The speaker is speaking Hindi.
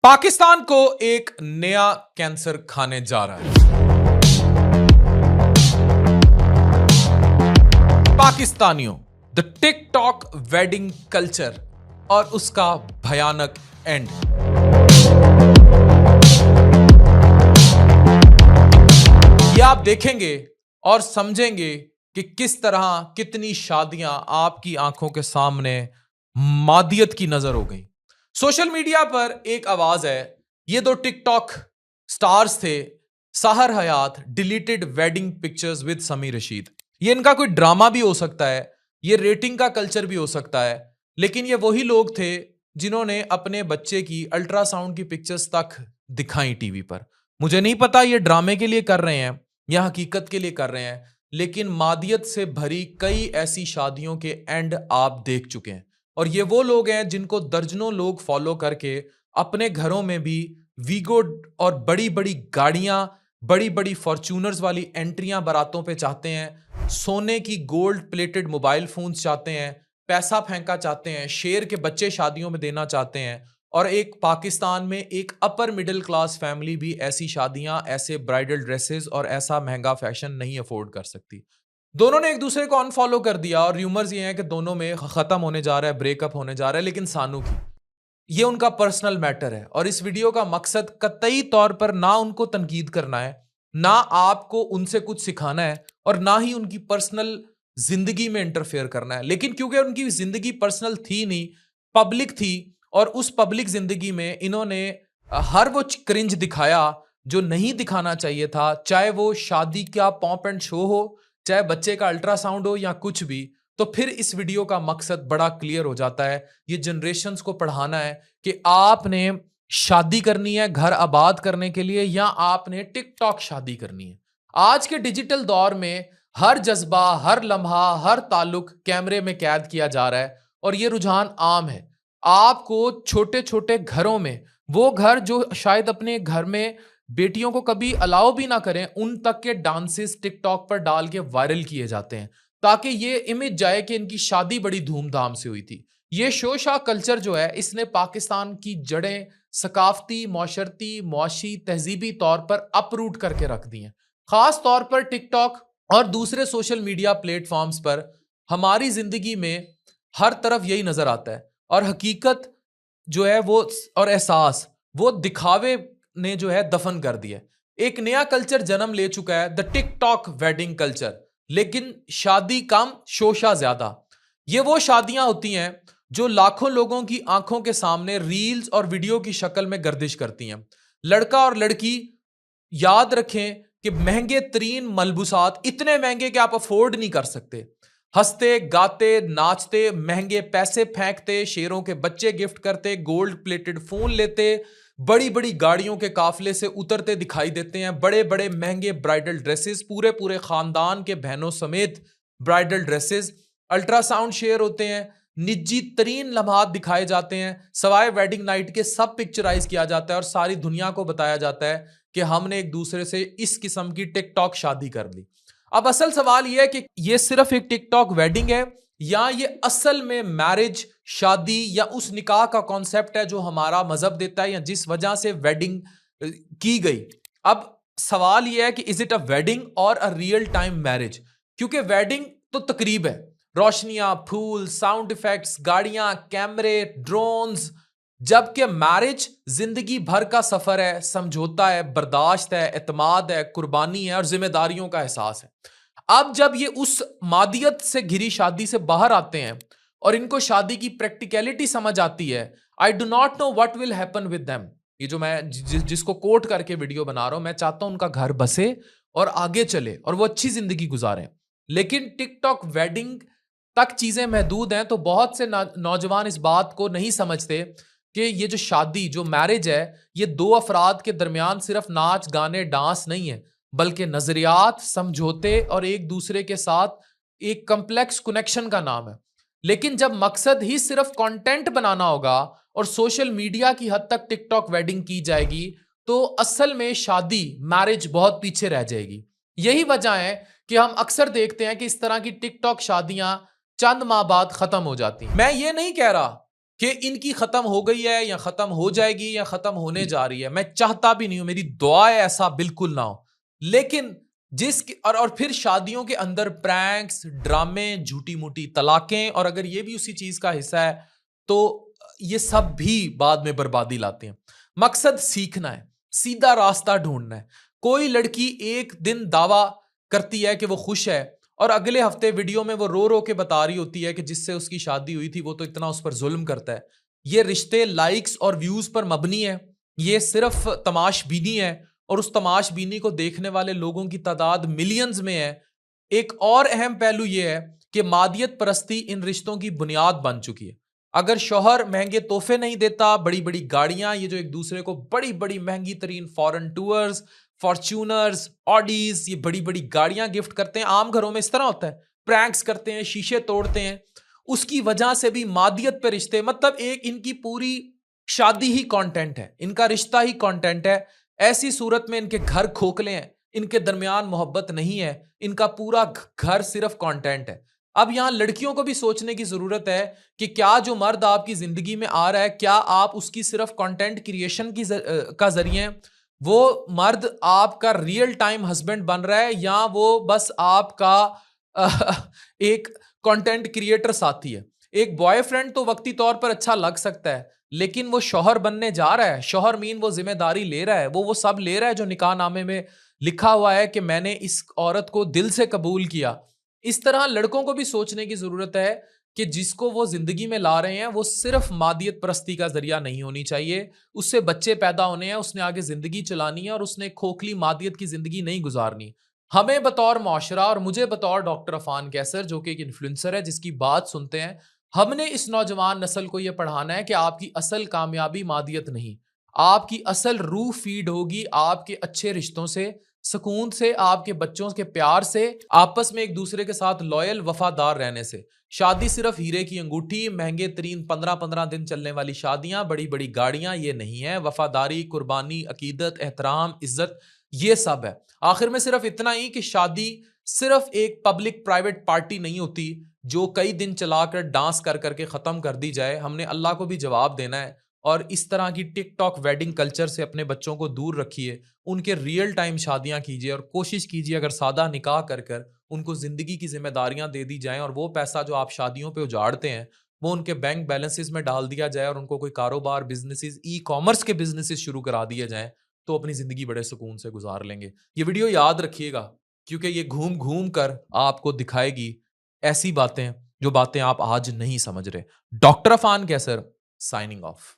पाकिस्तान को एक नया कैंसर खाने जा रहा है। पाकिस्तानियों, द टिकटॉक वेडिंग कल्चर और उसका भयानक एंड। ये आप देखेंगे और समझेंगे कि किस तरह कितनी शादियां आपकी आंखों के सामने मादियत की नजर हो गई। सोशल मीडिया पर एक आवाज है, ये दो टिकटॉक स्टार्स थे, सहर हयात डिलीटेड वेडिंग पिक्चर्स विद समी रशीद। ये इनका कोई ड्रामा भी हो सकता है, ये रेटिंग का कल्चर भी हो सकता है, लेकिन ये वही लोग थे जिन्होंने अपने बच्चे की अल्ट्रासाउंड की पिक्चर्स तक दिखाई टीवी पर। मुझे नहीं पता ये ड्रामे के लिए कर रहे हैं या हकीकत के लिए कर रहे हैं, लेकिन मादियत से भरी कई ऐसी शादियों के एंड आप देख चुके हैं। और ये वो लोग हैं जिनको दर्जनों लोग फॉलो करके अपने घरों में भी वीगो और बड़ी बड़ी गाड़ियां, बड़ी बड़ी फॉर्च्यूनर्स वाली एंट्रियां बारातों पे चाहते हैं, सोने की गोल्ड प्लेटेड मोबाइल फोन्स चाहते हैं, पैसा फेंका चाहते हैं, शेर के बच्चे शादियों में देना चाहते हैं। और एक पाकिस्तान में एक अपर मिडिल क्लास फैमिली भी ऐसी शादियां, ऐसे ब्राइडल ड्रेसेस और ऐसा महंगा फैशन नहीं अफोर्ड कर सकती। दोनों ने एक दूसरे को अनफॉलो कर दिया और र्यूमर्स ये हैं कि दोनों में खत्म होने जा रहा है, ब्रेकअप होने जा रहा है। लेकिन सानू की ये उनका पर्सनल मैटर है और इस वीडियो का मकसद कतई तौर पर ना उनको तनकीद करना है, ना आपको उनसे कुछ सिखाना है और ना ही उनकी पर्सनल जिंदगी में इंटरफेयर करना है। लेकिन क्योंकि उनकी जिंदगी पर्सनल थी नहीं, पब्लिक थी, और उस पब्लिक जिंदगी में इन्होंने हर वो क्रिंज दिखाया जो नहीं दिखाना चाहिए था, चाहे वो शादी का पॉप एंड शो हो, चाहे बच्चे का अल्ट्रासाउंड हो या कुछ भी। तो फिर इस वीडियो का मकसद बड़ा क्लियर हो जाता है। ये जनरेशन्स को पढ़ाना है कि आपने शादी करनी है घर आबाद करने के लिए या आपने टिकटॉक शादी करनी है। आज के डिजिटल दौर में हर जज्बा, हर लम्हा, हर ताल्लुक कैमरे में कैद किया जा रहा है और ये रुझान आम है। आपको छोटे छोटे घरों में, वो घर जो शायद अपने घर में बेटियों को कभी अलाउ भी ना करें, उन तक के डांसेस टिकटॉक पर डाल के वायरल किए जाते हैं ताकि ये इमेज जाए कि इनकी शादी बड़ी धूमधाम से हुई थी। ये शोशा कल्चर जो है, इसने पाकिस्तान की जड़ें सकाफती, माशरती, मुआशी, तहजीबी तौर पर अपरूट करके रख दी हैं। खास तौर पर टिकटॉक और दूसरे सोशल मीडिया प्लेटफॉर्म्स पर हमारी जिंदगी में हर तरफ यही नजर आता है और हकीकत जो है वो और एहसास वो दिखावे ने जो है दफन कर दिया। एक नया कल्चर जन्म ले चुका है, द टिकटॉक वेडिंग कल्चर। लेकिन शादी कम, शोशा ज्यादा। ये वो शादियां होती हैं जो लाखों लोगों की आंखों के सामने रील्स और वीडियो की शक्ल में गर्दिश करती हैं। लड़का और लड़की, याद रखें कि महंगे तरीन मलबूसात, इतने महंगे कि आप अफोर्ड नहीं कर सकते, हंसते गाते नाचते, महंगे पैसे फेंकते, शेरों के बच्चे गिफ्ट करते, गोल्ड प्लेटेड फोन लेते, बड़ी बड़ी गाड़ियों के काफिले से उतरते दिखाई देते हैं, बड़े बड़े महंगे ब्राइडल ड्रेसेस, पूरे पूरे खानदान के बहनों समेत ब्राइडल ड्रेसेस, अल्ट्रासाउंड शेयर होते हैं, निजी तरीन लम्हात दिखाए जाते हैं, सवाए वेडिंग नाइट के सब पिक्चराइज किया जाता है और सारी दुनिया को बताया जाता है कि हमने एक दूसरे से इस किस्म की टिकटॉक शादी कर ली। अब असल सवाल यह है कि यह सिर्फ एक टिकटॉक वेडिंग है या ये असल में मैरिज, शादी या उस निकाह का कॉन्सेप्ट है जो हमारा मजहब देता है या जिस वजह से वेडिंग की गई। अब सवाल यह है कि इज इट अ वेडिंग और अ रियल टाइम मैरिज? क्योंकि वेडिंग तो तकरीब है, रोशनियां, फूल, साउंड इफेक्ट्स, गाड़ियां, कैमरे, ड्रोन्स, जबकि मैरिज जिंदगी भर का सफर है, समझौता है, बर्दाश्त है, एतमाद है, कुर्बानी है और जिम्मेदारियों का एहसास है। अब जब ये उस मादियत से घिरी शादी से बाहर आते हैं और इनको शादी की प्रैक्टिकलिटी समझ आती है, I do not know what will happen with them. ये जो मैं जिसको कोट करके वीडियो बना रहा हूं, मैं चाहता हूं उनका घर बसे और आगे चले और वो अच्छी जिंदगी गुजारें। लेकिन टिकटॉक वेडिंग तक चीजें महदूद हैं, तो बहुत से नौजवान इस बात को नहीं समझते कि ये जो शादी, जो मैरिज है, ये दो अफराद के दरमियान सिर्फ नाच गाने डांस नहीं है, बल्कि नजरियात, समझौते और एक दूसरे के साथ एक कम्प्लेक्स कनेक्शन का नाम है। लेकिन जब मकसद ही सिर्फ कंटेंट बनाना होगा और सोशल मीडिया की हद तक टिकटॉक वेडिंग की जाएगी, तो असल में शादी, मैरिज बहुत पीछे रह जाएगी। यही वजह है कि हम अक्सर देखते हैं कि इस तरह की टिकटॉक शादियां चंद माह बाद खत्म हो जाती हैं। मैं ये नहीं कह रहा कि इनकी खत्म हो गई है या खत्म हो जाएगी या खत्म होने जा रही है। मैं चाहता भी नहीं हूं, मेरी दुआ है ऐसा बिल्कुल ना हो। लेकिन और फिर शादियों के अंदर प्रैंक्स, ड्रामे, झूठी मूठी तलाकें, और अगर ये भी उसी चीज का हिस्सा है तो ये सब भी बाद में बर्बादी लाते हैं। मकसद सीखना है, सीधा रास्ता ढूंढना है। कोई लड़की एक दिन दावा करती है कि वो खुश है और अगले हफ्ते वीडियो में वो रो रो के बता रही होती है कि जिससे उसकी शादी हुई थी वो तो इतना उस पर जुल्म करता है। ये रिश्ते लाइक्स और व्यूज पर मबनी है, ये सिर्फ तमाशबीनी है, और उस तमाशबीनी को देखने वाले लोगों की तादाद मिलियंस में है। एक और अहम पहलू यह है कि मादियत परस्ती इन रिश्तों की बुनियाद बन चुकी है। अगर शौहर महंगे तोहफे नहीं देता, बड़ी बड़ी गाड़ियां, ये जो एक दूसरे को बड़ी बड़ी महंगी तरीन फॉरेन टूर्स, फॉर्च्यूनर्स, ऑडीज, ये बड़ी बड़ी गाड़ियां गिफ्ट करते हैं, आम घरों में इस तरह होता है, प्रैंक्स करते हैं, शीशे तोड़ते हैं, उसकी वजह से भी मादियत पे रिश्ते, मतलब एक इनकी पूरी शादी ही कंटेंट है, इनका रिश्ता ही कंटेंट है। ऐसी सूरत में इनके घर खोखले हैं, इनके दरमियान मोहब्बत नहीं है, इनका पूरा घर सिर्फ कंटेंट है। अब यहां लड़कियों को भी सोचने की जरूरत है कि क्या जो मर्द आपकी जिंदगी में आ रहा है, क्या आप उसकी सिर्फ कंटेंट क्रिएशन का जरिए, वो मर्द आपका रियल टाइम हस्बैंड बन रहा है, या वो बस आपका एक कंटेंट क्रिएटर साथी है। एक बॉयफ्रेंड तो वक्ती तौर पर अच्छा लग सकता है, लेकिन वो शौहर बनने जा रहा है। शौहर मीन वो जिम्मेदारी ले रहा है, वो सब ले रहा है जो निकाहनामे में लिखा हुआ है कि मैंने इस औरत को दिल से कबूल किया। इस तरह लड़कों को भी सोचने की जरूरत है कि जिसको वो जिंदगी में ला रहे हैं वो सिर्फ मादियत परस्ती का जरिया नहीं होनी चाहिए। उससे बच्चे पैदा होने हैं, उसने आगे जिंदगी चलानी है, और उसने खोखली मादियत की जिंदगी नहीं गुजारनी। हमें बतौर मुआशरा, और मुझे बतौर डॉक्टर अफान कैसर जो कि एक इन्फ्लुएंसर है जिसकी बात सुनते हैं, हमने इस नौजवान नस्ल को यह पढ़ाना है कि आपकी असल कामयाबी मादियत नहीं, आपकी असल रूह फीड होगी आपके अच्छे रिश्तों से, सुकून से, आपके बच्चों के प्यार से, आपस में एक दूसरे के साथ लॉयल वफादार रहने से। शादी सिर्फ हीरे की अंगूठी, महंगे तरीन 15-15 दिन चलने वाली शादियां, बड़ी बड़ी गाड़ियां ये नहीं है। वफादारी, कुर्बानी, अकीदत, एहतराम, इज्जत, ये सब है। आखिर में सिर्फ इतना ही कि शादी सिर्फ एक पब्लिक प्राइवेट पार्टी नहीं होती जो कई दिन चलाकर डांस कर करके खत्म कर दी जाए। हमने अल्लाह को भी जवाब देना है, और इस तरह की टिकटॉक वेडिंग कल्चर से अपने बच्चों को दूर रखिए। उनके रियल टाइम शादियां कीजिए, और कोशिश कीजिए अगर सादा निकाह कर कर उनको जिंदगी की जिम्मेदारियां दे दी जाएं, और वो पैसा जो आप शादियों पे उजाड़ते हैं वो उनके बैंक बैलेंसेस में डाल दिया जाए, और उनको कोई कारोबार, बिजनेसेस, ई कॉमर्स के बिजनेसेस शुरू करा दिए जाएं, तो अपनी जिंदगी बड़े सुकून से गुजार लेंगे। ये वीडियो याद रखिएगा, क्योंकि ये घूम घूम कर आपको दिखाएगी ऐसी बातें जो बातें आप आज नहीं समझ रहे। डॉक्टर अफान कैसर, साइनिंग ऑफ।